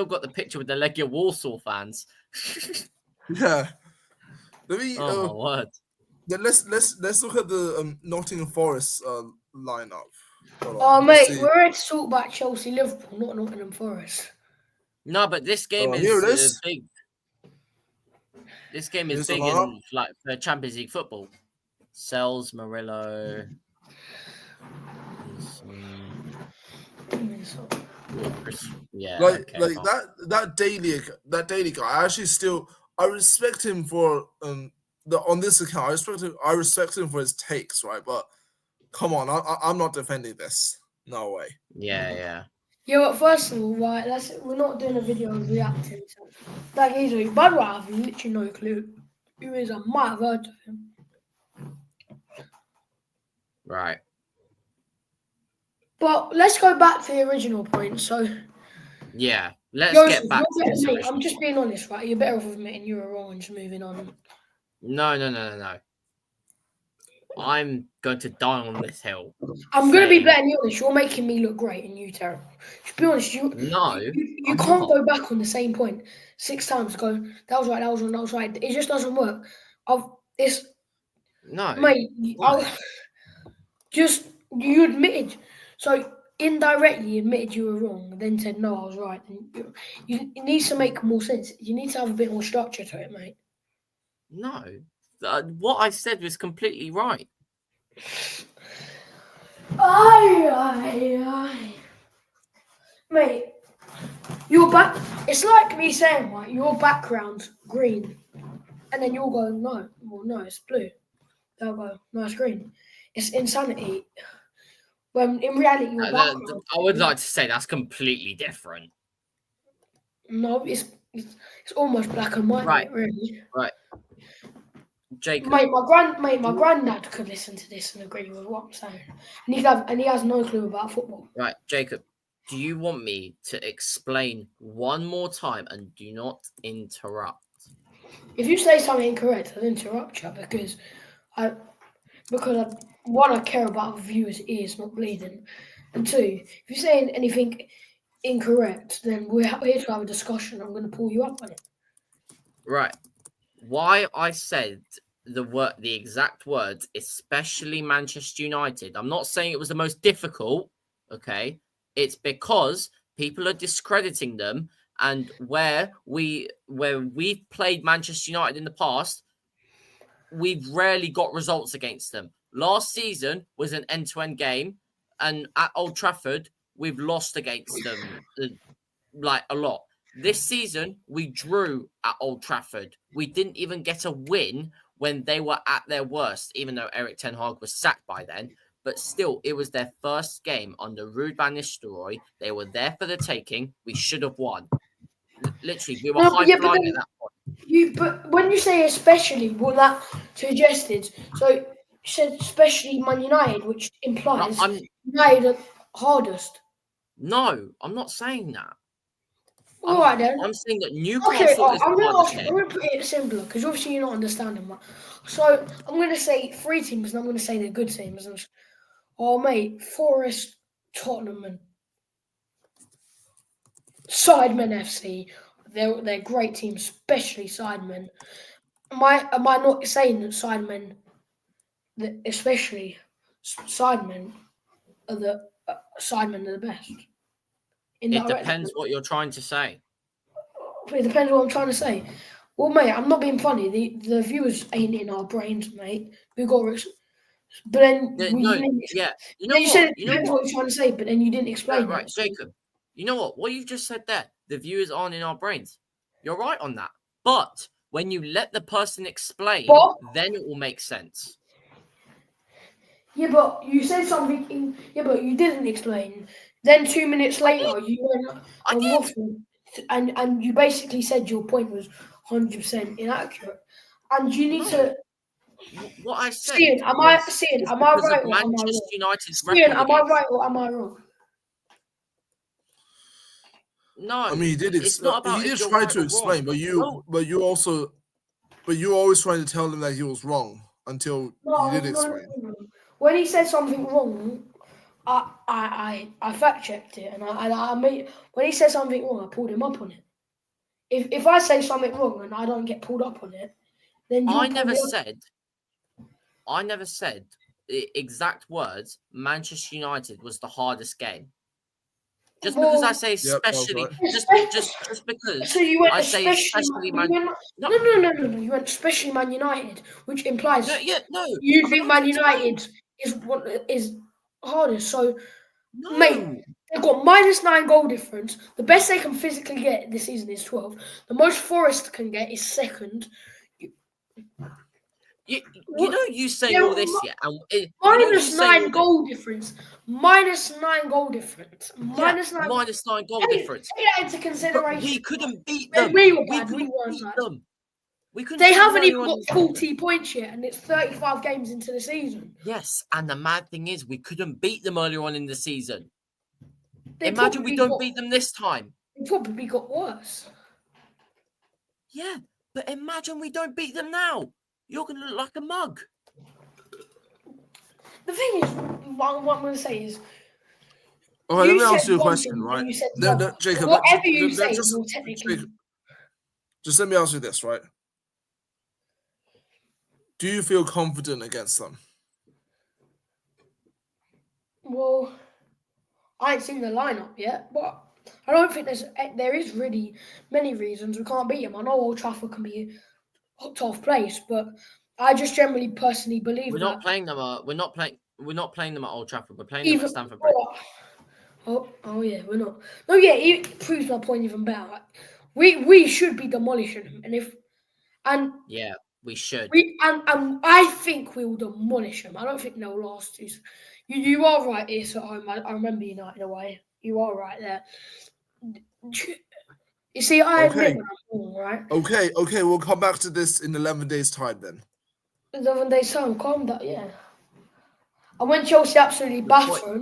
still got the picture with the Legia Warsaw fans. Yeah. Let me. Oh my word! Then let's look at the Nottingham Forest lineup. Mate, we're ready to talk about Chelsea, Liverpool, not Nottingham Forest. No, but this game here it is is. big. This game is Here's the big lineup. in like the Champions League football. Sells, Murillo. Yeah, like okay, that daily guy. I respect him for on this account. I respect him for his takes, right? But come on, I'm not defending this. No way. Yeah. Yeah, but first of all, right, we're not doing a video of reacting to that geezer. By the way, I have literally no clue who he is. I might have heard of him. Right. But let's go back to the original point. So yeah, let's Joseph, get back to this. mate, I'm just being honest, right? You're better off admitting you were wrong and just moving on. No. I'm going to die on this hill. I'm going to be blatantly honest. You're making me look great and you terrible. Just be honest. You can't go back on the same point 6 times. Go, that was right. That was wrong. That was right. It just doesn't work. Mate. You admitted. So indirectly admitted you were wrong, and then said no, I was right. And it needs to make more sense. You need to have a bit more structure to it, mate. No. What I said was completely right. Mate, your back. It's like me saying, right, your background's green, and then you'll go, no, well, no, it's blue. They'll go, no, it's green. It's insanity. When in reality, your background. I would like to say that's completely different. No, it's almost black and white, right? Mate, really. Right. Jacob. Mate, my granddad could listen to this and agree with what I'm saying, and he has no clue about football. Right, Jacob. Do you want me to explain one more time and do not interrupt? If you say something incorrect, I'll interrupt you because one, I care about the viewers' ears not bleeding, and two, if you're saying anything incorrect, then we're here to have a discussion. I'm going to pull you up on it. Right. Why I said the exact words, especially Manchester United. I'm not saying it was the most difficult, okay? It's because people are discrediting them, and where we've played Manchester United in the past, we've rarely got results against them. Last season was an end-to-end game, and at Old Trafford, we've lost against them like a lot. This season, we drew at Old Trafford. We didn't even get a win when they were at their worst, even though Erik ten Hag was sacked by then. But still, it was their first game under Ruud van Nistelrooy. They were there for the taking. We should have won. Literally, we were high-flying at that point. But when you say especially, what that suggested, so you said especially Man United, which implies United are hardest. No, I'm not saying that. All right then. I'm saying that Newcastle is I'm going to put it simpler because obviously you're not understanding that. So I'm going to say 3 teams, and I'm going to say they're good teams. Oh mate, Forest, Tottenham, and Sidemen FC. They're great teams, especially Sidemen. Am I not saying that Sidemen, especially Sidemen, are the best? It depends what you're trying to say. It depends what I'm trying to say. Well, mate, I'm not being funny. The viewers ain't in our brains, mate. We got, but then you said it depends what you're trying to say, but then you didn't explain. Right, Jacob. You know what? What you've just said there, the viewers aren't in our brains. You're right on that. But when you let the person explain, then it will make sense. Yeah, but you said something. But you didn't explain. Then 2 minutes later, you went on waffle, and you basically said your point was 100% inaccurate, and you need to. What I said. Am I right or am I wrong? United's am I right or am I wrong? No, I mean he did. He did try to explain, but you always trying to tell him that he was wrong until he did explain. When he said something wrong, I fact checked it, and I made when he said something wrong, I pulled him up on it. If I say something wrong and I don't get pulled up on it, then you'll I pull never me up. said. I never said the exact words. Manchester United was the hardest game. Just because I say Yep, that was especially, right. just because So you went I say especially especially you Man. went, No, no. You went especially Man United, which implies no. you I'm think allowed to Man explain. United is hardest. So, mate, No, they've got -9 goal difference. The best they can physically get this season is 12. The most Forest can get is second. you know you saying They're all this, yeah, and you know you saying all -9 this. goal difference. -9 goal difference. Yeah, -9. -9 goal Take difference. that into But consideration. we couldn't beat And them. we were We bad. We couldn't weren't beat bad. them. We couldn't They beat them haven't earlier even on in got the season. 40 points yet, and it's 35 games into the season. Yes, and the mad thing is, we couldn't beat them earlier on in the season. They Imagine we probably don't got beat them this time. they probably got worse. Yeah, but imagine we don't beat them now. You're going to look like a mug. The thing is, what I'm going to say is, Okay, let you me said ask you a one question, thing right? and you said the other. Jacob, Whatever you say, just, you're technically. Jacob, just let me ask you this, right? Do you feel confident against them? Well, I ain't seen the lineup yet, but I don't think there is really many reasons we can't beat them. I know Old Trafford can be a tough place, but I just generally personally believe We're that not playing them. We're not playing them at Old Trafford. We're playing them at even. Stamford Bridge. Oh yeah, we're not. No, yeah, it proves my point even better. Like, we should be demolishing them, and Yeah, we should. and I think we will demolish them. I don't think they'll last. You are right. It's at home. I remember United away. You are right there. You see, I admit Okay, when I'm wrong, right? okay. We'll come back to this in 11 days' time then. 11 days time, calm down. Yeah, and when Chelsea absolutely The point, batter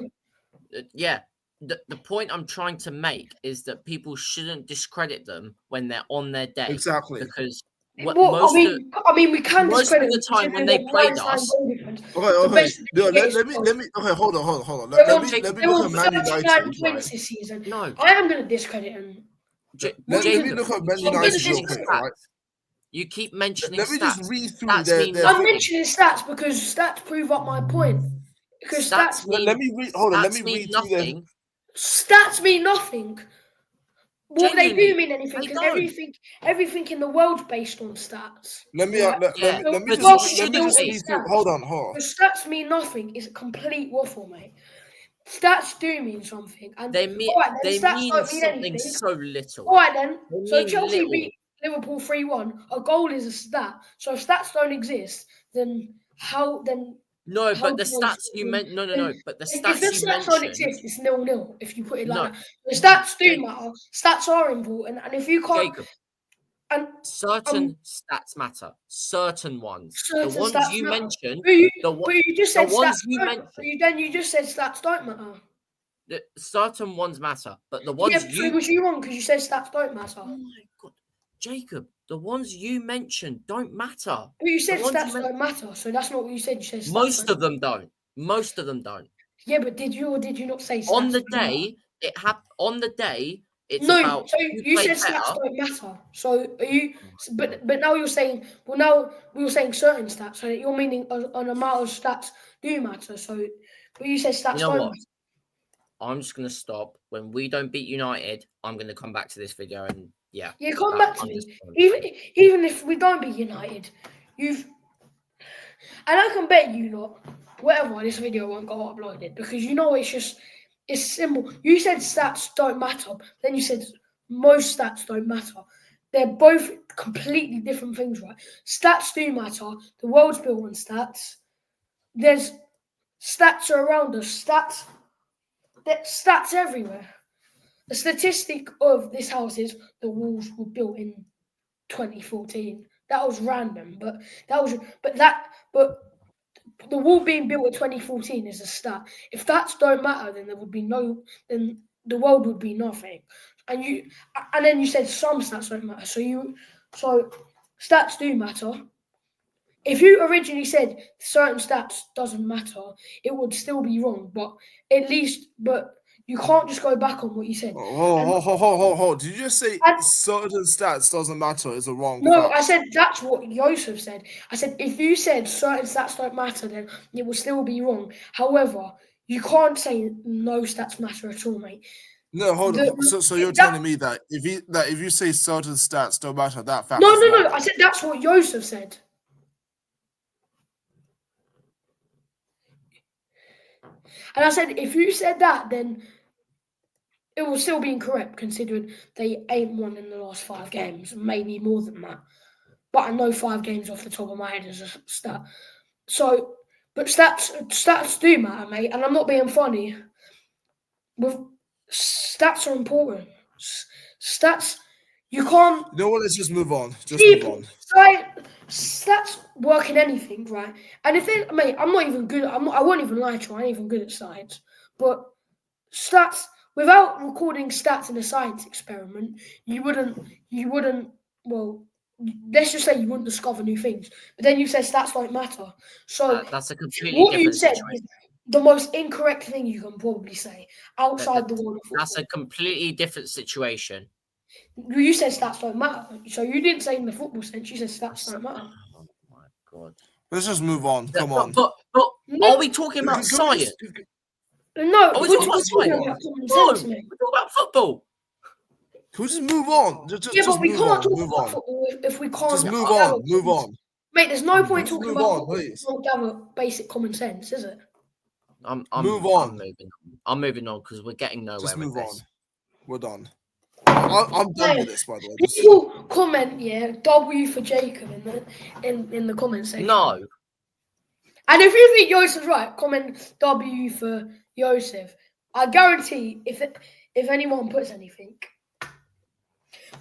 them, yeah. The point I'm trying to make is that people shouldn't discredit them when they're on their day, Exactly. because what well, I mean, we can most of discredit the them time when considering they they're played -9 us, goal difference. The Okay. best they Yeah, can get is let 12. me. Okay, hold on. They're on, Let me they're look on at Man 39 United, right? points this season. no, I am going to discredit them. What are Let you me going to Jacob, look at you Man keep I'm going to United real mentioning quick, discredit. right? stats. You keep mentioning Let me just stats. read through Stats mean their I'm nothing. mentioning stats because stats prove up my point. Because Stats let mean me read. Hold on. Let me stats mean read through their. nothing. stats mean nothing. Well, they do Genuinely, mean anything they because don't. everything in the world's based on stats. Let me. Right? Yeah, The but it world is Let me shouldn't built just on be. read through. stats. Hold on. The stats mean nothing. It's a complete waffle, mate. Stats do mean something, and all right then, They stats mean don't mean something anything. so All little. right then. They So mean Chelsea little. beat Liverpool 3-1. A goal is a stat. So if stats don't exist, then how then No, how but do the you stats you meant no. then But the if the stats you stats don't mentioned, exist, it's 0-0 if you put it like no, that. The stats do Jacob, matter. Stats are important, and if you can't Jacob, and certain stats matter. Certain ones. The certain ones stats you matter. mentioned, But you just the said ones stats you don't. mentioned, You just said stats don't matter. certain ones matter. But the Yeah. ones So you was you wrong because you said stats don't matter? Oh my god, Jacob, the ones you mentioned don't matter. But you The said ones you stats meant, don't matter. So that's not what you said. You said stats most don't. of them don't. Most of them don't. Yeah, but did you or did you not say On stats the don't matter? day, on the day, it's No, about so who you played said stats better. don't matter. So are you? Oh my God. But now you're saying. Well, now we were saying certain stats. So you're meaning an amount of stats do matter. So, but you said You stats know don't what? matter. I'm just gonna stop. When we don't beat United, I'm gonna come back to this video and yeah, Yeah, come that back to I'm just me. gonna Even if we don't be United, you've and I can bet you lot, whatever, this video won't go uploaded because you know it's simple. You said stats don't matter, then you said most stats don't matter. They're both completely different things, right? Stats do matter. The world's built on stats. There's stats are around us. There's stats everywhere. The statistic of this house is the walls were built in 2014. That was random, but the wall being built in 2014 is a stat. If stats don't matter, then there would be no, then the world would be nothing. And then you said some stats don't matter. So stats do matter. if you originally said certain stats doesn't matter, it would still be wrong. But you can't just go back on what you said. Hold. Did you just say And certain stats doesn't matter is a wrong no, fact? I said that's what Joseph said. I said if you said certain stats don't matter, then it will still be wrong. However, you can't say no stats matter at all, mate. No, hold The- on. So you're that- telling me that if you say certain stats don't matter, that fact no, is no, wrong. no. I said that's what Joseph said. And I said if you said that, then it will still be incorrect considering they ain't won in the last 5 games, maybe more than that. But I know 5 games off the top of my head is a stat. So, but stats do matter, mate. And I'm not being funny. Stats are important. Stats, you can't. You know what? Let's just move on. People, stats work in anything, right? And if it, mate, I'm not even good. I won't even lie to you. I ain't even good at science. But stats, without recording stats in a science experiment, you wouldn't. Well, let's just say you wouldn't discover new things. But then you said stats don't matter. So That's a completely what you different said situation. is the most incorrect thing you can probably say outside the world of football. That's a completely different situation. You said stats don't matter. So you didn't say in the football sense. You said stats don't matter. Oh my god. Let's just move on. Come on. But No, are we talking about science? no, Are we we're talking about talking science? about common No, sense, mate. we're talking about football. Can we just move on? Yeah, Just but we move can't on. talk Move about on. football if we can't. Just move on. Move on. Mate, there's no Can point we just talking move about on, football if please? we don't gather basic common sense, is it? I'm Move on. moving. I'm moving on because we're getting nowhere Just with move on. this. We're done. I'm done with this, by the way. People comment, yeah, W for Jacob in the comment section. No. And if you think Yosef's right, comment W for Yosef. I guarantee if anyone puts anything.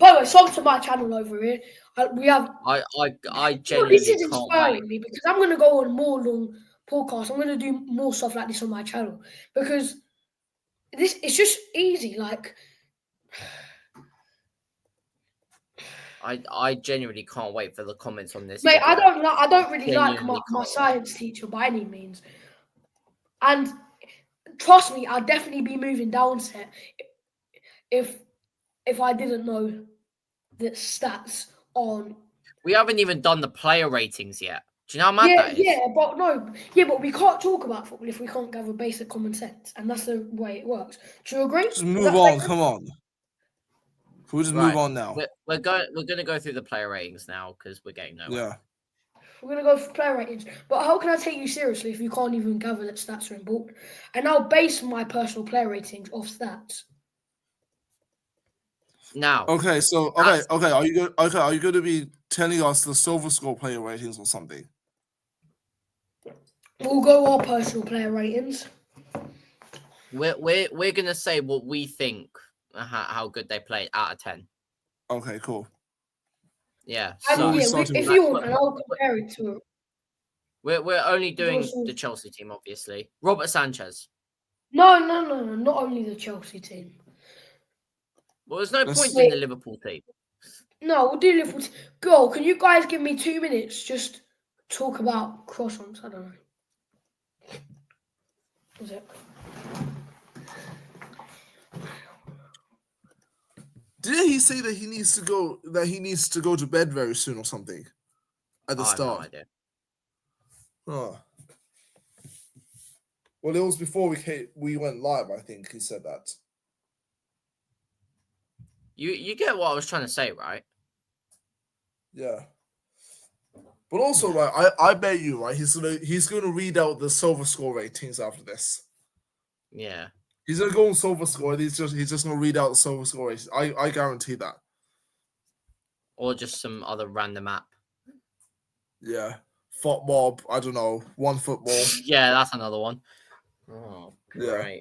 By the way, sub to my channel over here. We have. I No, genuinely this is can't inspiring wait. me because I'm going to go on more long podcasts. I'm going to do more stuff like this on my channel because it's just easy. Like, I genuinely can't wait for the comments on this. mate, video. I don't really like Genuinely my can't science teacher by any means. And trust me, I'd definitely be moving down set if I didn't know that stats on. We haven't even done the player ratings yet. Do you know how mad that is? But we can't talk about football if we can't gather basic common sense, and that's the way it works. Do you agree? Just move on. Come on. Can we just move on now? We're gonna go through the player ratings now because we're getting nowhere. Yeah. We're gonna go for player ratings, but how can I take you seriously if you can't even gather that stats are important? And I'll base my personal player ratings off stats. Now. Okay. So okay. Are you going to be telling us the silver score player ratings or something? We'll go our personal player ratings. We're gonna say what we think how good they played out of 10. Okay. Cool. Yeah. So if you want, and I'll compare it to. We're only doing the Chelsea team, obviously. Robert Sanchez. No, not only the Chelsea team. Well, there's no point in the Liverpool team. No, we'll do Liverpool. Go. Can you guys give me 2 minutes? Just talk about croissants. I don't know. Was it? Didn't he say that he needs to go? That he needs to go to bed very soon or something? At the start. I have no idea. Oh. Well, it was before we went live. I think he said that. You get what I was trying to say, right? Yeah. But also, right, I bet you, right, he's gonna read out the silver score ratings after this. Yeah. He's gonna go on silver score. And he's just gonna read out the silver score ratings. I guarantee that. Or just some other random app. Yeah. Footmob, I don't know. One football. Yeah, that's another one. Oh, great. Yeah.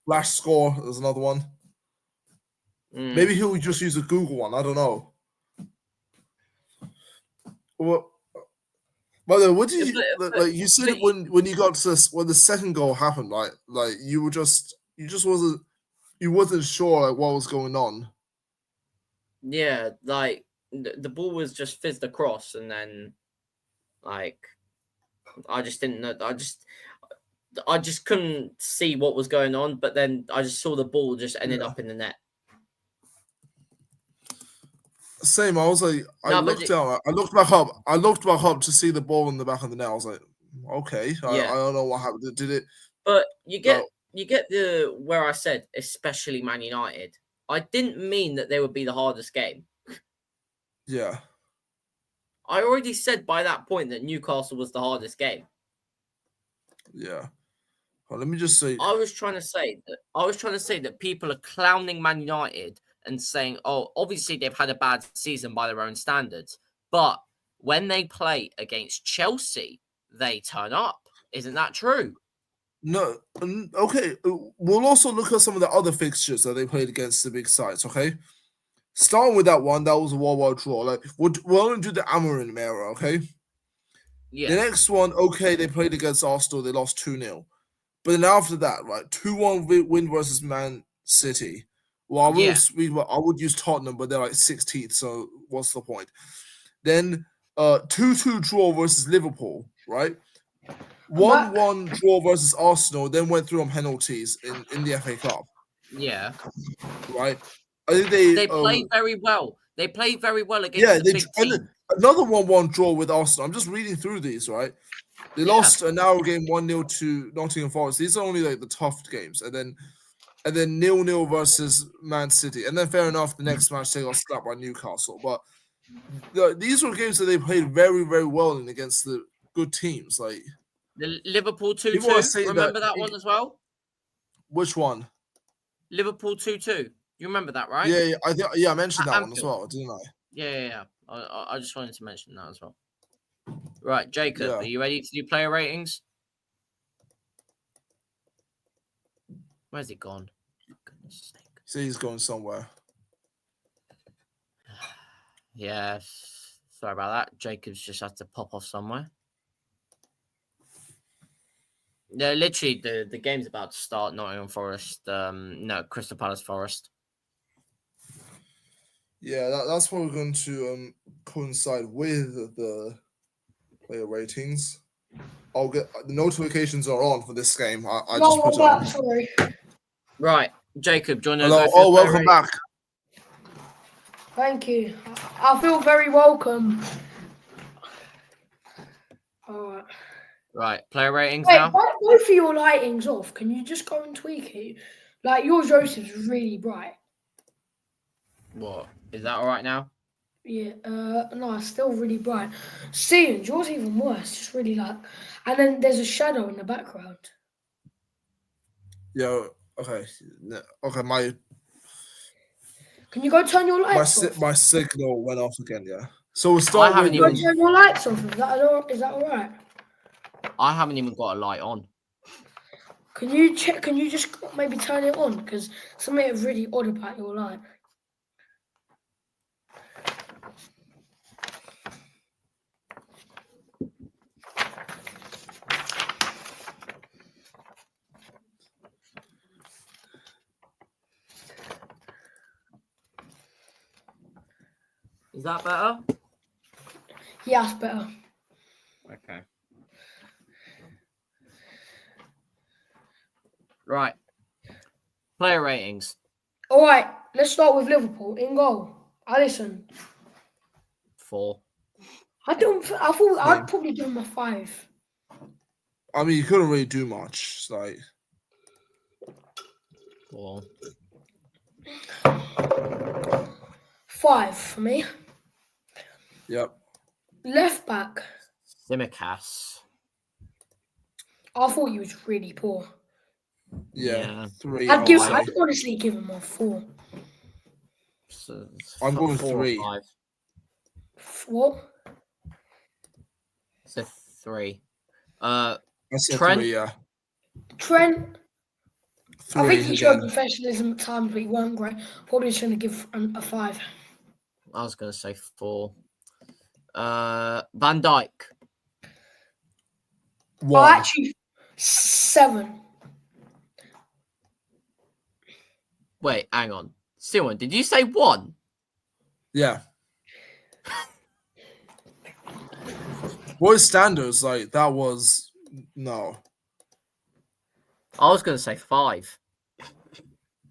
Flash score is another one. Maybe he'll just use a Google one. I don't know. Well, by the way, what did you like? You said when you got to when the second goal happened, right? Like you wasn't sure like what was going on. Yeah, like the ball was just fizzed across, and then Like, I just didn't know. I just couldn't see what was going on. But then I just saw the ball just ended Yeah. up in the net. Same. I was like, I No, but looked down. I looked back up. I looked back up to see the ball in the back of the net. I was like, okay. I yeah. don't know what happened. Did it? But you get No. the where I said especially Man United. I didn't mean that they would be the hardest game. Yeah. I already said by that point that Newcastle was the hardest game. Yeah. Well, let me just say. I was trying to say that people are clowning Man United and saying, "Oh, obviously they've had a bad season by their own standards." But when they play against Chelsea, they turn up. Isn't that true? No, okay. We'll also look at some of the other fixtures that they played against the big sides. Okay, starting with that one, that was a 1-1 draw. Like we'll only do the Amorim era. Okay, the Yeah. next one, okay, they played against Arsenal. They lost 2-0. But then after that, right, 2-1 win versus Man City. Well, I would use Tottenham, but they're like 16th. So what's the point? Then 2-2 draw versus Liverpool. Right. 1-1 draw versus Arsenal, then went through on penalties in the FA Cup, Yeah. right? I think they They played very well. They played very well against yeah, the they big and team. then another 1-1 draw with Arsenal. I'm just reading through these, right? They Yeah. lost a narrow game 1-0 to Nottingham Forest. These are only like the tough games, and then 0-0 versus Man City, and then fair enough, the next match they got slapped by Newcastle. But these were games that they played very, very well in against the good teams. Like The Liverpool people are 2-2. saying that. Remember that one as well? Which one? Liverpool 2-2. You remember that, right? Yeah, I mentioned At that one as Anfield. well, didn't I? Yeah. I just wanted to mention that as well. Right, Jacob, Yeah. are you ready to do player ratings? Where's it gone? For goodness sake. See, he's going somewhere. Yeah, sorry about that. Jacob's just had to pop off somewhere. Yeah, literally, the game's about to start. Nottingham Forest, no, Crystal Palace Forest. Yeah, that's what we're going to coincide with the player ratings. I'll get the notifications are on for this game. I No, just put it I'm on. back, sorry. Right, Jacob, do you want to Hello. go for the player Welcome rating? back. Thank you. I feel very welcome. All right. Right, player ratings Wait, now. both of your lighting's off. Can you just go and tweak it? Like yours, Joseph's really bright. What is that? All right now? Yeah. No, it's still really bright. Seeing yours even worse. Just really like, and then there's a shadow in the background. Yeah. Okay. Okay. My Can you go turn your lights off? my signal went off again. Yeah. So we'll I start haven't with. Can you go turn your lights off? Is that all right? I haven't even got a light on. Can you check? Can you just maybe turn it on? Because something really odd about your light. Is that better? Yeah, that's better. Okay. Right. Player ratings. All right, let's start with Liverpool in goal. Alisson. 4. I thought Same. I'd probably give him a 5. I mean, you couldn't really do much. It's like 4. 5 for me. Yep. Left back. Simicast. I thought he was really poor. Yeah. 3. I'd honestly give him a 4. So, I'm going 4 or 3. 5. What? So 3. I said Trent? 3. Yeah. Trent. 3 I think he showed again. professionalism at times, but he weren't great. Probably just going to give a 5. I was going to say 4. Van Dijk. 1. Actually, 7. Wait, hang on. Simon, did you say 1? Yeah. boys' standards, like that was no. I was going to say 5.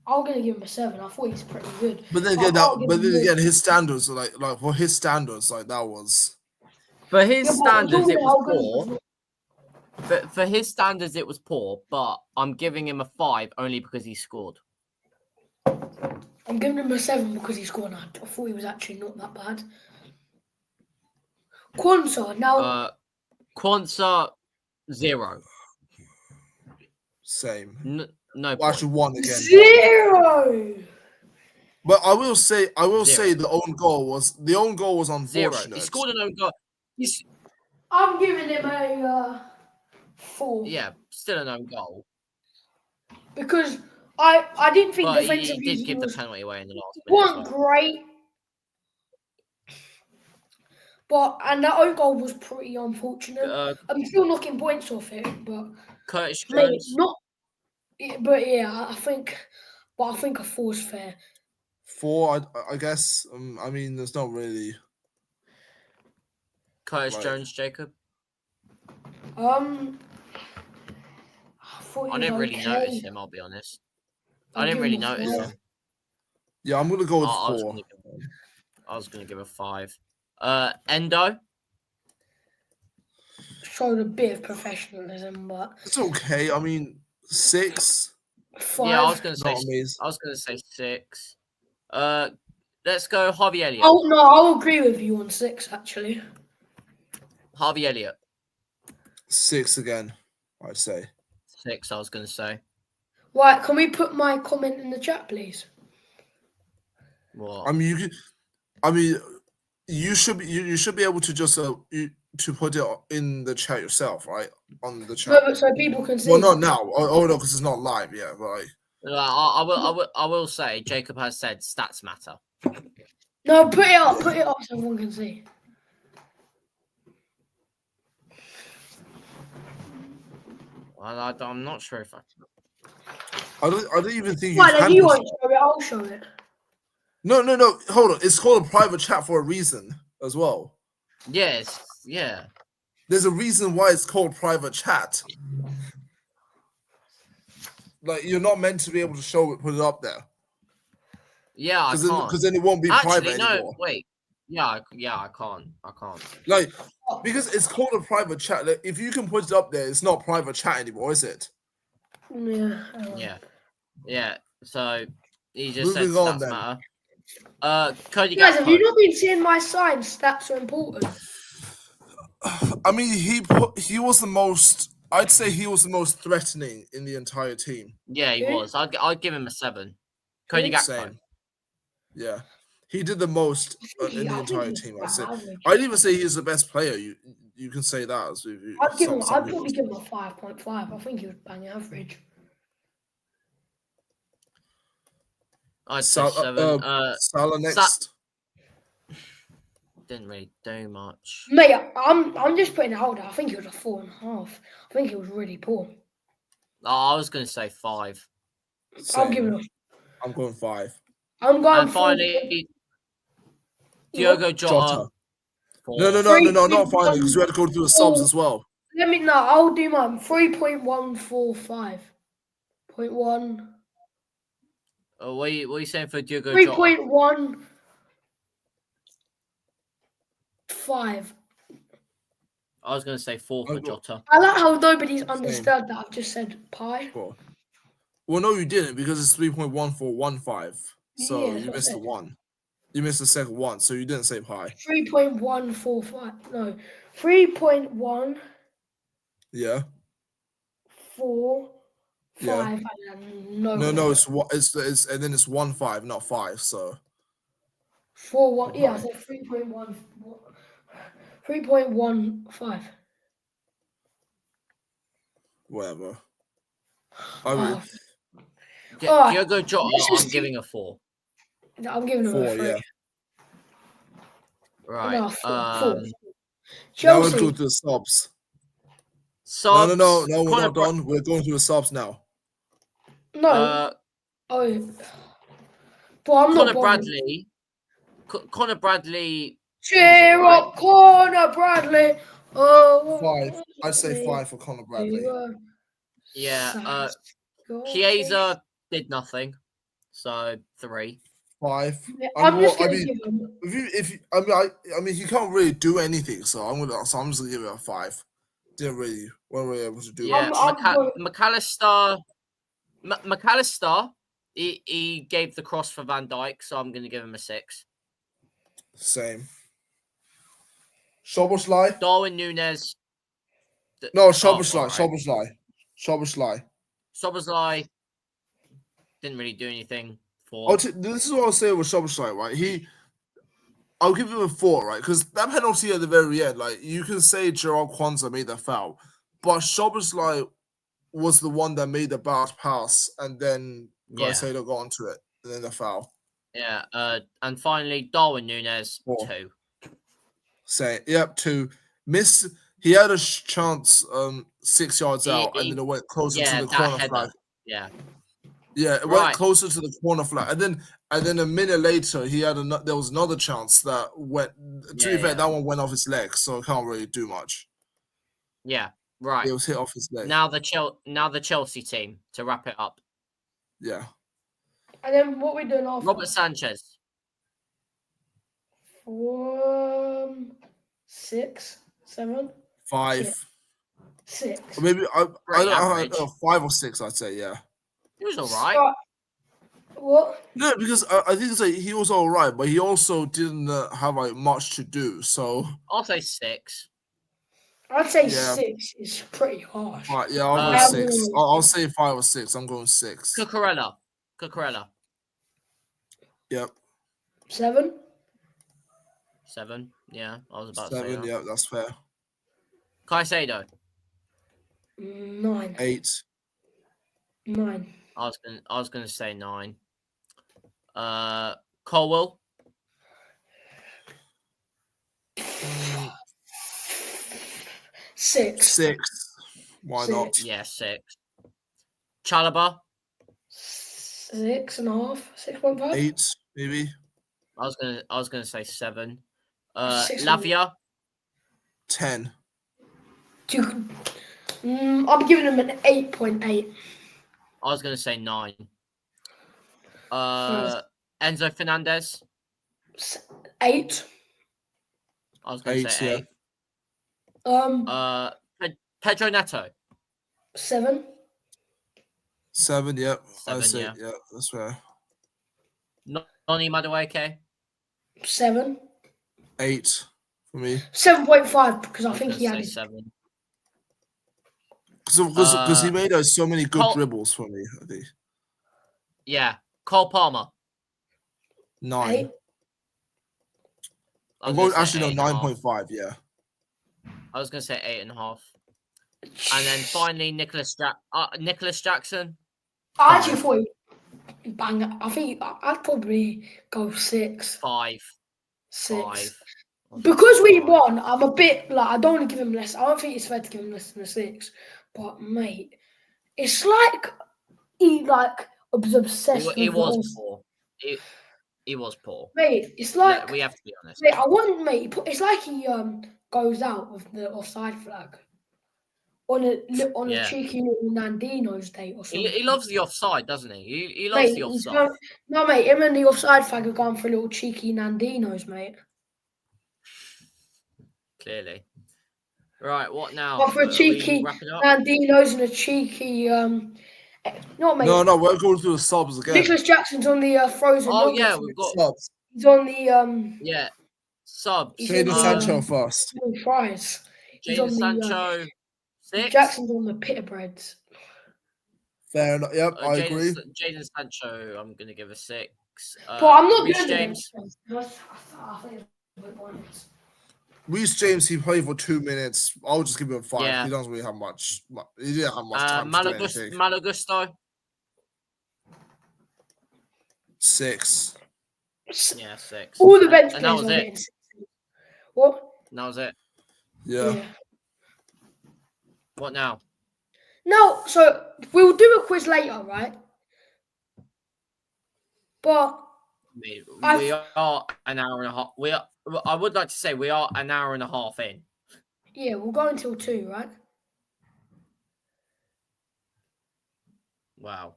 I'm gonna give him a 7. I thought he's pretty good. But then I again, can't give him more. his standards, like for his standards, like that was. For his Yeah, but standards, look it at was how good he poor. was. For his standards, it was poor, but I'm giving him a 5 only because he scored. I'm giving him a 7 because he scored. I thought he was actually not that bad. Kwanzaa, now Quansah, 0. Same. No Well, point. actually, 1 again. 0. But I will say, Zero. the own goal was 0. unfortunate. He scored an own goal. I'm giving him a 4. Yeah, still an own goal. Because I didn't think But he defensively did he give the was penalty away in the last minute. wasn't So. great. And that own goal was pretty unfortunate. I'm still knocking points off it, but Curtis maybe Jones. not. But yeah, I think a 4 is fair. 4, I guess. I mean, there's not really. Curtis Like- Jones, Jacob. I thought he I was didn't really okay. notice him, I'll be honest. I I'll didn't give really him a notice 5. him. Yeah, I'm gonna go with I was 4. gonna give a 5. Endo. Showed a bit of professionalism, but It's okay. I mean, 6. 5. Yeah, I was gonna say. Not amazing. I was gonna say 6. Let's go Harvey Elliott. Oh no, I'll agree with you on 6 actually. Harvey Elliott. 6 again, I'd say. 6. I was gonna say. Right, can we put my comment in the chat, please? What? I mean, you should be able to just to put it in the chat yourself, right? On the No, chat. but so people can see. Well, not now. Oh no, because it's not live. Yeah, but like. I will say Jacob has said stats matter. No, put it up so everyone can see. Well, I'm not sure if I. I don't even think Why you then can. you won't show it, I'll show it. No. Hold on. It's called a private chat for a reason as well. Yes. Yeah. There's a reason why it's called private chat. Like you're not meant to be able to put it up there. Yeah, I can't. Because then it won't be Actually, private no. anymore. Wait. Yeah, I can't. Like because it's called a private chat. Like, if you can put it up there, it's not private chat anymore, is it? Yeah. Yeah. So he just said Moving on stats then. matter. Cody Guys, have Gakpo. you not been seeing my signs? Stats are important. I mean, he was the most. I'd say he was the most threatening in the entire team. Yeah, he Who? was. I'd give him a 7. Cody Who? Gakpo. Same. Yeah, he did the most in the I think entire he's team. quite average. I'd even say he's the best player. You can say that. As if you, I'd some probably give him people- a 5.5. I think he was bang average. I'd say 7. Salah next. Didn't really do much. Mate, I'm just putting it out there. I think he was a 4.5. I think he was really poor. Oh, I was going to say 5. I'll give Same. him. I'm going 5. I'm going And finally, for Diogo Jota. Jota. 4. No, not finally, because we had to go through the subs as well. I'll do mine. 3.145. 0.1. Oh, what are you saying for Diogo Jota? 3.15. I was going to say 4 for I'll go- Jota. I like how nobody's understood that I've just said pi. Cool. Well, no, you didn't because it's 3.1415. So Yeah, that's you what I missed the said. one. You missed the second one, so you didn't say pi. 3.145. No. 3.145. Yeah. And then No, it's and then it's 1.5, not 5. So 4.1. Yeah, I Pi. said 3.1. 3.15. whatever. I mean, Alright, Diogo Jota, let's just I'm see- giving a 4. I'm giving him a 4, 3. yeah. Right. No, 4. Now let's Chelsea. go to the subs. Subs. No, we're Conor not done. We're going to the subs now. No. But I'm Conor not bothered. Bradley. Conor Bradley. Cheer right. up, Conor Bradley. Oh, Five. I'd say 5 for Conor Bradley. Yeah. Chiesa did nothing, so 3. 5. I'm just I gonna mean, give him. I mean, he can't really do anything, so I'm just gonna give it a 5. Didn't really, weren't really able to do Yeah, much. McAllister. McAllister. He gave the cross for Van Dijk, so I'm going to give him a 6. Same. Szoboszlai? Darwin Núñez. No, Oh, Szoboszlai. all right. Szoboszlai. Szoboszlai. Szoboszlai didn't really do anything Oh, for. this is what I'll say with Szoboszlai, right? I'll give him a 4, right? Because that penalty at the very end, like, you can say Gerard Kwanzaa made that foul, but Szoboszlai was the one that made the bad pass, and then Yeah. Caicedo got onto it, and then the foul. Yeah. And finally, Darwin Núñez, 4. 2. Say, yep, 2. He had a chance 6 yards out, and then it went closer to the that corner header. flag. Yeah. Yeah, it went closer to the corner flag, and then a minute later, there was another chance that went. To be fair, that one went off his leg, so it can't really do much. Yeah, right. It was hit off his leg. Now the Chelsea team to wrap it up. Yeah. And then what we doing after? Robert Sanchez. 6, 7, 5. 6. Or maybe I Average. don't know, 5 or 6. I'd say, yeah. He was all right. What? No, because I think it's like he was all right, but he also didn't have like much to do. So I'll say 6. I'd say 6 is pretty harsh. Yeah, I'll go 6. I'll say 5 or 6. I'm going 6. Cucurella. Yep. 7. 7. Yeah, I was about to 7. say that. Yeah, that's fair. Caicedo. 9. 8. 9. I was gonna say 9. Colwell. 6. 6. Why not? Yeah, 6. Chalobah. 6.5. 6.5. 8, maybe. I was gonna say 7. 6. Lavia. 10. I'm giving him an 8.8. I was gonna say 9. Enzo Fernandez. 8. I was gonna say 8. Pedro Neto. 7. 7. Yep. 7. I say, yeah, that's fair. Noni Madueke. 7. 8 for me. 7.5 because I think he had 7. Because he made so many good dribbles for me, I think. Yeah. Cole Palmer. 9. 8. Actually, no, 9.5. Yeah. I was gonna say 8.5. And then finally, Nicholas Jackson. I actually thought he'd bang it. I think I'd probably go 6. 5. 6. 5. Because we won, I'm a bit like I don't want to give him less. I don't think it's fair to give him less than a 6. But mate, it's like he was obsessed. He was poor. He was poor. Mate, it's like we have to be honest. Mate, it's like he goes out with the offside flag on a cheeky little Nandino's date or something. He loves the offside, doesn't he? He loves the offside. No, mate, him and the offside flag are going for a little cheeky Nandino's, mate. Clearly. Right, what now? But for a cheeky Nandino's and a cheeky no, mate. No, we're going through the subs again. Nicholas Jackson's on the frozen. Oh yeah, we've got subs. He's on the subs. Jadon Sancho first. Fries. Jadon Sancho. 6. Jackson's on the pita breads. Fair enough. Yep, I agree. Jadon Sancho, I'm gonna give a 6. But I'm not Reece doing James. Reece James, he played for 2 minutes. I'll just give him 5. Yeah. He doesn't really have much. He didn't have much time to do anything. Malagusto. 6. Yeah, 6. All the bench and that players was are it. getting 6. What? That was it. Yeah. What now? No, so we'll do a quiz later, right? But We are an hour and a half. I would like to say we are an hour and a half in. Yeah, we'll go until 2, right? Wow.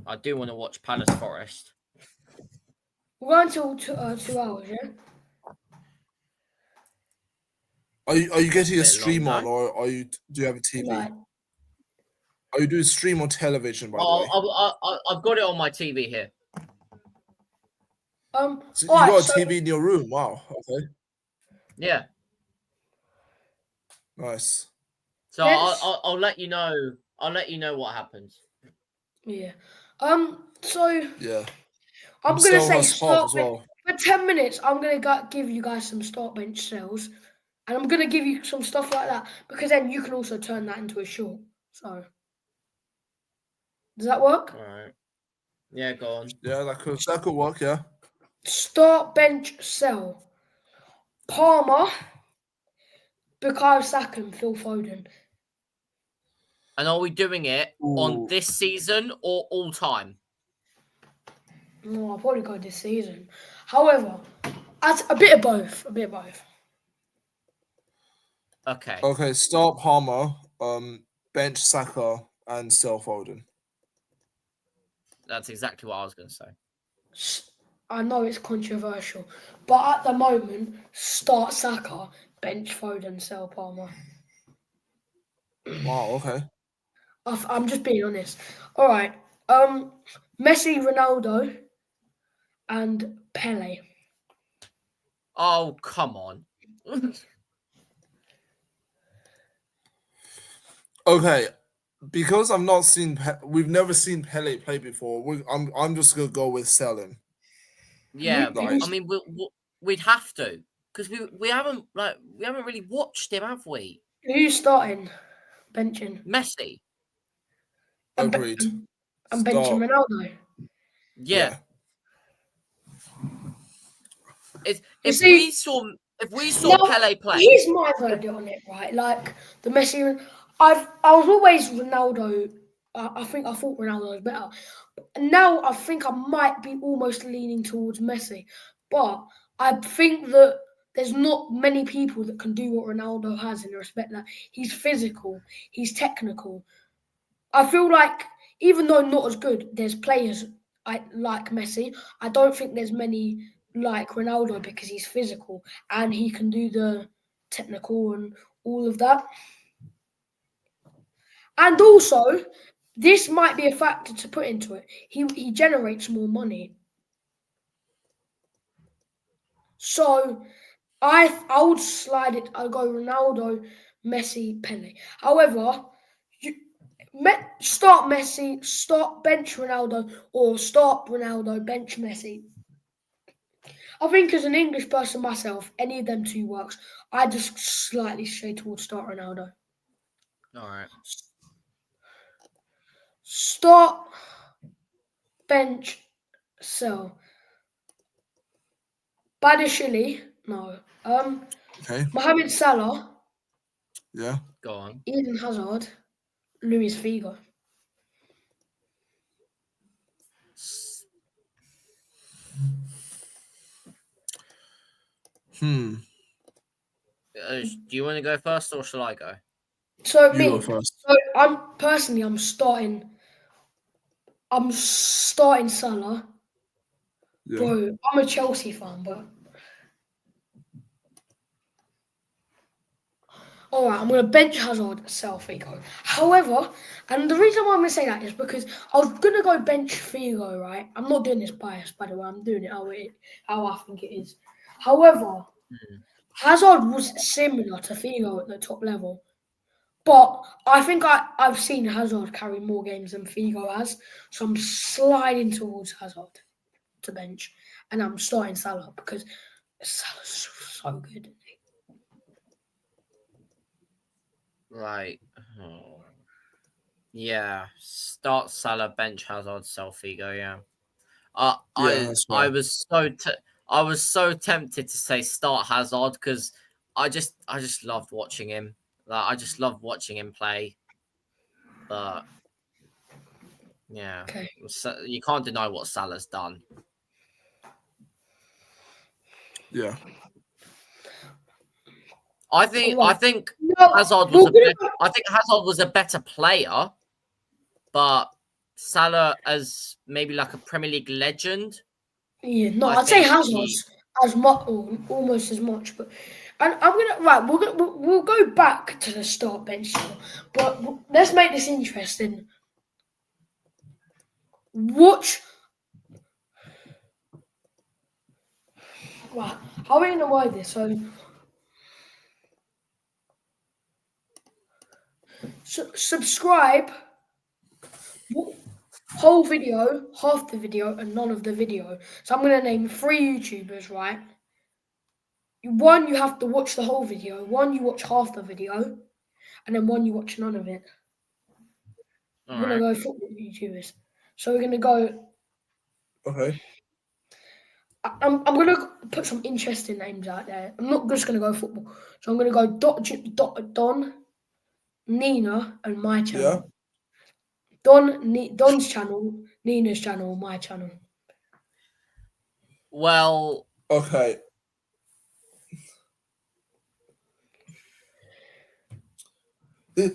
I do want to watch Palace Forest. We'll go until 2 hours, yeah? Are you getting a Bit long, stream on, no? or do you have a TV? Like, Are you doing stream on television, by the way? I've got it on my TV here. So you alright, got a so TV in your room? Wow. Okay. Yeah. Nice. So let's I'll let you know. I'll let you know what happens. yeah. So Yeah. I'm gonna Sell her say stock start as well. for 10 minutes. I'm gonna give you guys some start bench sales, and I'm gonna give you some stuff like that because then you can also turn that into a short. So does that work? All right. Yeah, go on. Yeah, that could work. Yeah. Start bench sell. Palmer, Bukayo Saka, and Phil Foden. And are we doing it on Ooh. this season or all time? No, I'll probably go this season. However, as a bit of both. A bit of both. Okay. Okay. Start Palmer. Bench Saka and sell Foden. That's exactly what I was going to say. I know it's controversial, but at the moment, start Saka, bench Foden, sell Palmer. Wow. Okay. I'm just being honest. All right. Messi, Ronaldo, and Pele. Oh, come on. Okay. Because I've not seen, we've never seen Pele play before. I'm just gonna go with selling. Yeah, Right. I mean we'd have to because we haven't really watched him, have we? Who's starting? Benching. Messi. And, Agreed. and benching Start. Ronaldo. Yeah. Yeah. If You if see, we saw if we saw now Pele play, here's my verdict on it, right? Like the Messi, I was always Ronaldo. I thought Ronaldo was better. Now I think I might be almost leaning towards Messi, but I think that there's not many people that can do what Ronaldo has in the respect that he's physical, he's technical. I feel like even though not as good, there's players like Messi. I don't think there's many like Ronaldo because he's physical and he can do the technical and all of that. And also, this might be a factor to put into it. He generates more money. So I would slide it. I'll go Ronaldo, Messi, Pele. However, you start Messi, start bench Ronaldo, or start Ronaldo, bench Messi. I think as an English person myself, any of them two works. I just slightly stray towards start Ronaldo. all right. Start bench sell. Badashili, no. Okay. Mohamed Salah, Yeah. Go on. Eden Hazard, Luis Figo. Hmm. Do you want to go first or shall I go? So You go me, first. so I'm starting. I'm starting Salah, Yeah. bro. I'm a Chelsea fan, but all right, I'm gonna bench Hazard, sell Figo. However, and the reason why I'm gonna say that is because I was gonna go bench Figo, right? I'm not doing this bias, by the way. I'm doing it how I think it is. However, Hmm. Hazard was similar to Figo at the top level. But I think I've seen Hazard carry more games than Figo has. So I'm sliding towards Hazard to bench. And I'm starting Salah because Salah's so good. Isn't he? Right. Oh. Yeah. Start Salah, bench Hazard, sell Figo. Yeah. I Yeah, I that's I fair. was I was so tempted to say start Hazard because I just loved watching him. Like I just loved watching him play. But yeah, Okay. so you can't deny what Salah's done. Yeah. I think No, Hazard we're was a gonna go- I think Hazard was a better player, but Salah as maybe like a Premier League legend. Yeah, no, I I'd say think Hazard's as much, almost as much. But and I'm gonna right. We'll go back to the start bench, now, but let's make this interesting. Watch. Right, how are we gonna word this? So, subscribe. Whole video, half the video, and none of the video. So I'm gonna name 3 YouTubers, right? One you have to watch the whole video. One you watch half the video, and then one you watch none of it. all We're gonna right. go football YouTubers. So we're gonna go. Okay. I'm gonna put some interesting names out there. I'm not just gonna go football. So I'm gonna go Don, Nina, and my Yeah. channel. Don's channel, Nina's channel, my channel. Well, Okay.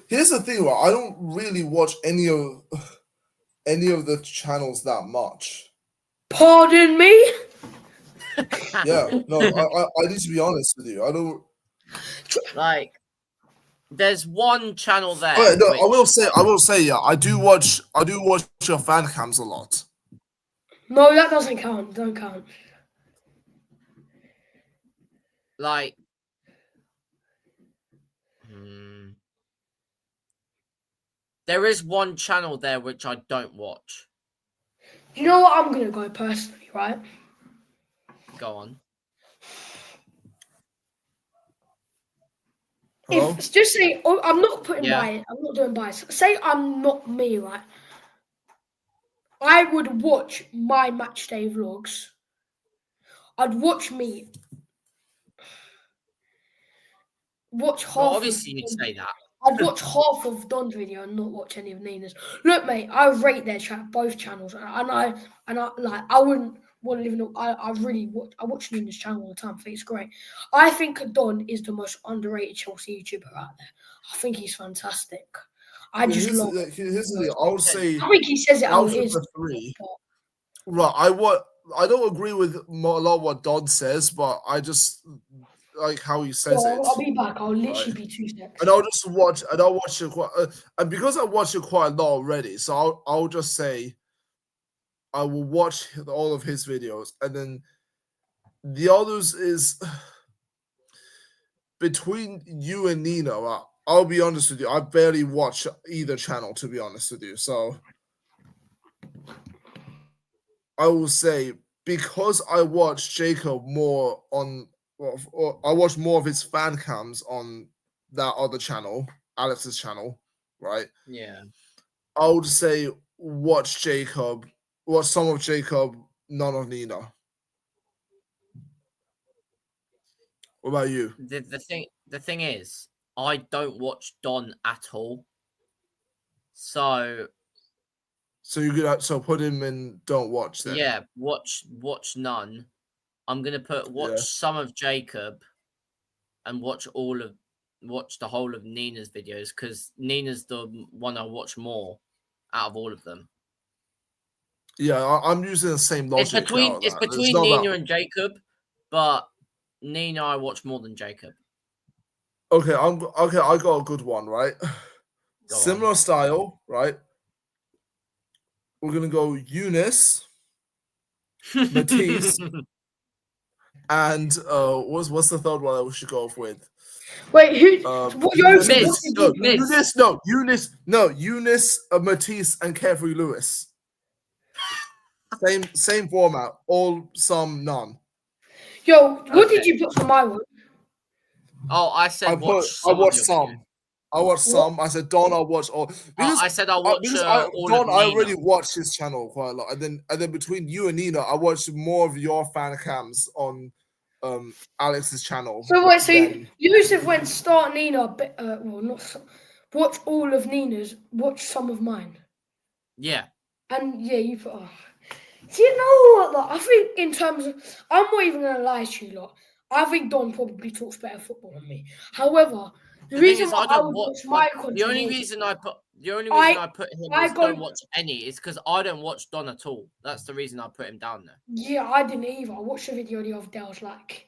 Here's the thing, right? I don't really watch any of the channels that much. Pardon me. Yeah. No, I need to be honest with you. I don't. like there's one channel there. Okay, no, I which, will say, yeah, I do watch your fan cams a lot. No, that doesn't count. Don't count. like, hmm, there is one channel there which I don't watch. You know what? I'm gonna go personally, right? Go on. Hello? If just say, oh, I'm not putting Yeah. bias. I'm not doing bias. Say I'm not me, right? I would watch my match day vlogs. I'd watch me. Watch Well, half of. obviously you'd say that. I'd watch half of Don's video and not watch any of Nina's. Look, mate, I rate their both channels, and I like. I wouldn't want to live in. I watch Nina's channel all the time. I think it's great. I think Don is the most underrated Chelsea YouTuber out there. I think he's fantastic. I just Here's, love. here's the thing. I would say I think he says it how out it of is. the three, right? I don't agree with a lot of what Dodd says, but I just like how he says So it. I'll be back. I'll literally Right. be 2 seconds. And I'll watch it quite, and because I watched it quite a lot already, so I'll just say I will watch all of his videos, and then the others is between you and Nino. I'll be honest with you, I barely watch either channel, to be honest with you. So I will say because I watch Jacob more on, or I watch more of his fan cams on that other channel, Alex's channel, right? Yeah. I would say watch some of Jacob, none of Nina. What about you? The thing is, I don't watch Don at all. So So you could put him in don't watch then. yeah, watch none. I'm gonna watch some of Jacob and watch the whole of Nina's videos because Nina's the one I watch more out of all of them. Yeah, I'm using the same logic. It's between Nina and Jacob, but Nina I watch more than Jacob. Okay, I got a good one, right? Go Similar on. style, right? We're gonna go Eunice, Matisse, and what's the third one that we should go with? Wait, who? Eunice, Matisse, and Carefree Lewis. Same format. All, some, none. Yo, what did you put for my one? Oh, I said watch some. I watched some. I said Don. I'll watch all. Because I said I'll watch all Don. of I Nina. already watched his channel quite a lot, and then between you and Nina, I watched more of your fan cams on Alex's channel. So wait, so Yusuf went start Nina, watch all of Nina's, watch some of mine. Yeah. And yeah, you put. Do you know what? Like, I think in terms of, I'm not even gonna lie to you, lot. I think Don probably talks better football than me. However, the The thing reason is, why I I don't would watch. watch my The only content is reason I put him I as go. don't watch any is because I don't watch Don at all. That's the reason I put him down there. Yeah, I didn't either. I watched the video the other day. I was like,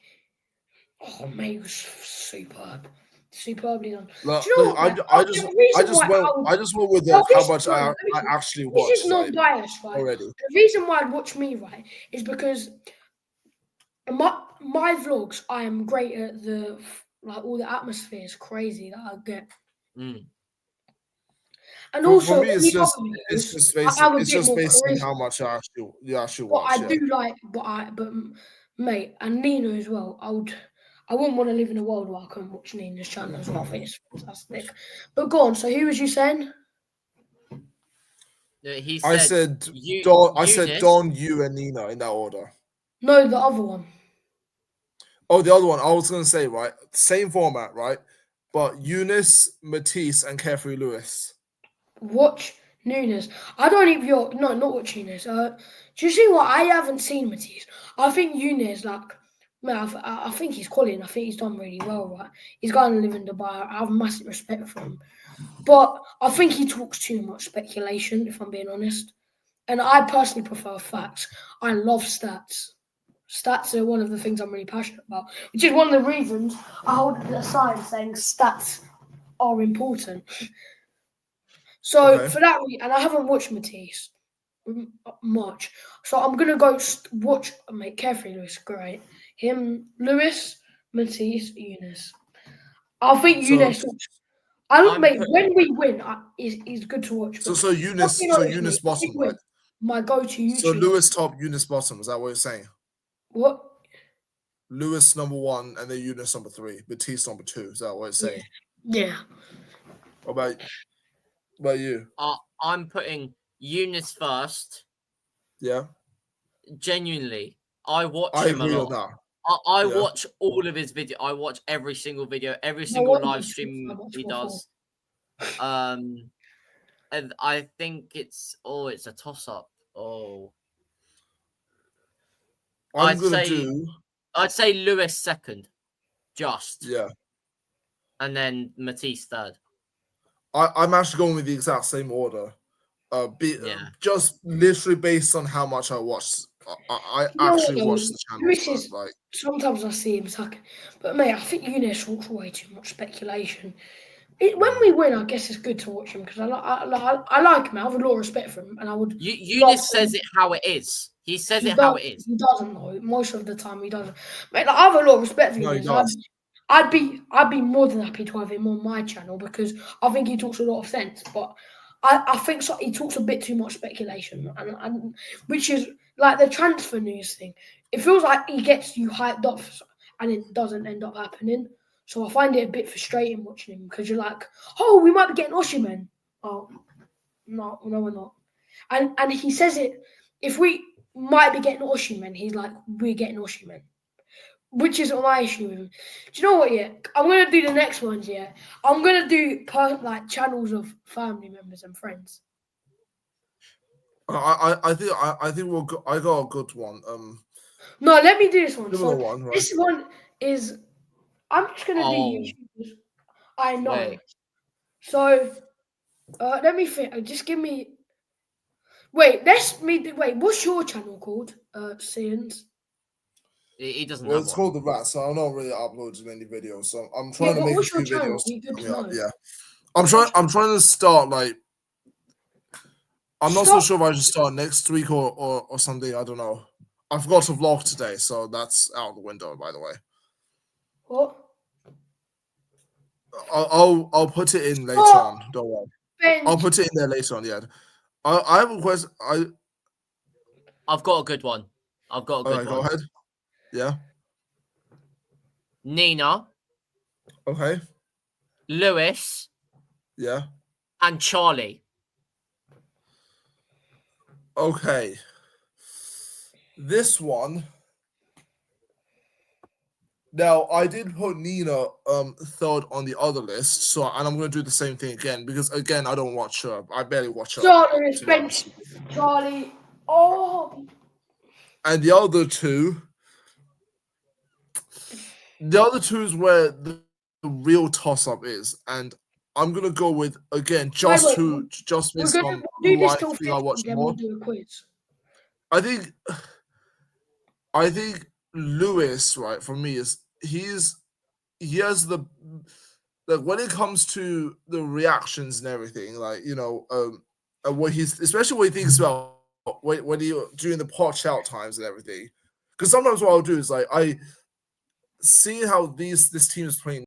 oh mate, it was superb, superbly done. Look, Do you know look, what? Yeah? just The reason why I would. I just went with Oh, how this, much no, I let me finish. actually This is watched like non-biased, right? already. The reason why I'd watch me, right, is because my vlogs, I am great at the like all the atmosphere is crazy that I get, Mm. and For also me, any other videos, I have a it's bit just more based on how charisma. much you actually But watch. I Yeah. do like, mate, and Nina as well. I wouldn't want to live in a world where I couldn't watch Nina's channel as well. I think it's fantastic. But go on. So who was you saying? He I said said Eunice. Don, you, and Nina in that order. No, the other one. Oh, the other one. I was gonna say right, same format, right? But Eunice, Matisse, and Carefree Lewis. Watch Nunes. I don't even. No, not watch Nunes. Do you see what I haven't seen Matisse? I think Nunes like. Man, I think he's quality. I think he's done really well. Right, he's going to live in Dubai. I have massive respect for him, but I think he talks too much speculation. If I'm being honest, and I personally prefer facts. I love stats. Stats are one of the things I'm really passionate about, which is one of the reasons I hold the sign saying stats are important. So Okay. for that reason, and I haven't watched Matisse much, so I'm gonna go watch. Mate, Carefree Lewis, great. Him, Lewis, Matisse, Eunice. I think So Eunice. I don't, I'm mate. put, When we win, is good to watch. But Eunice if we bottom, right? win, my go-to So YouTuber. Lewis top, Eunice bottom. Is that what you're saying? What? Lewis number 1, and then Eunice number 3, Matisse number 2. Is that what you're saying? Yeah. What about you? I'm putting Eunice first. Yeah, Genuinely, I watch I him a agree on lot. that. I Yeah. watch all of his video. I watch every single video, every No single wonder live you talk so stream much he before. does. And I think it's a toss up. Oh, I'd say Lewis second, just, yeah. and then Matisse third. I'm actually going with the exact same order. Yeah. Just literally based on how much I watched. I You know what, actually though? watched the channel. Lewis So, is like, sometimes I see him sucking, but mate, I think Eunice talks way too much speculation. When we win, I guess it's good to watch him because I like him. I have a lot of respect for him, and I would. love Eunice to- says it how it is. He says He it how does. it is. He doesn't know. Most of the time, he doesn't. Mate, like, I have a lot of respect for no, he Eunice. does. I'd be more than happy to have him on my channel because I think he talks a lot of sense. But I think he talks a bit too much speculation, and which is like the transfer news thing. It feels like he gets you hyped up, and it doesn't end up happening. So I find it a bit frustrating watching him because you're like, oh, we might be getting Osimhen. Oh, no, we're not. And he says it. If we might be getting Osimhen, he's like, we're getting Osimhen. Which is my issue with him. Do you know what? Yeah, I'm gonna do the next ones. Yeah, I'm gonna do like channels of family members and friends. I think I got a good one. No, let me do this one. Similar So one, right? this one is I'm just gonna do Oh, YouTubers I know. wait. So let me think. Just give me. Wait, wait. What's your channel called? Scenes. He doesn't Well, have it's one. called The Rat, so I'm not really uploading any videos. So I'm Yeah, trying to but make a what's your few channel? videos Be good to coming up. know. Yeah, I'm trying to start like. I'm not so Stop. sure if I should start next week or something. I don't know. I forgot to vlog today, so that's out the window. By the way, What? I'll put it in later Stop. on. Don't worry. Ben. I'll put it in there later on. Yeah. I have a question. I've got a good one. Go ahead. Yeah. Nina, Okay. Lewis, Yeah. and Charlie. Okay. This one. Now I did put Nina third on the other list, so and I'm gonna do the same thing again because again I don't watch her. I barely watch her. Charlie is to be Ben. honest. Charlie. Oh. And the other two, The other two is where the real toss-up is, and I'm gonna go with again just wait, based we'll on do who this I till think 50, I watch then more. we'll do a quiz. I think Lewis, right, for me is he has the like when it comes to the reactions and everything, like and what he's especially what he thinks about when he during the potch out times and everything. Because sometimes what I'll do is like I see how this team is playing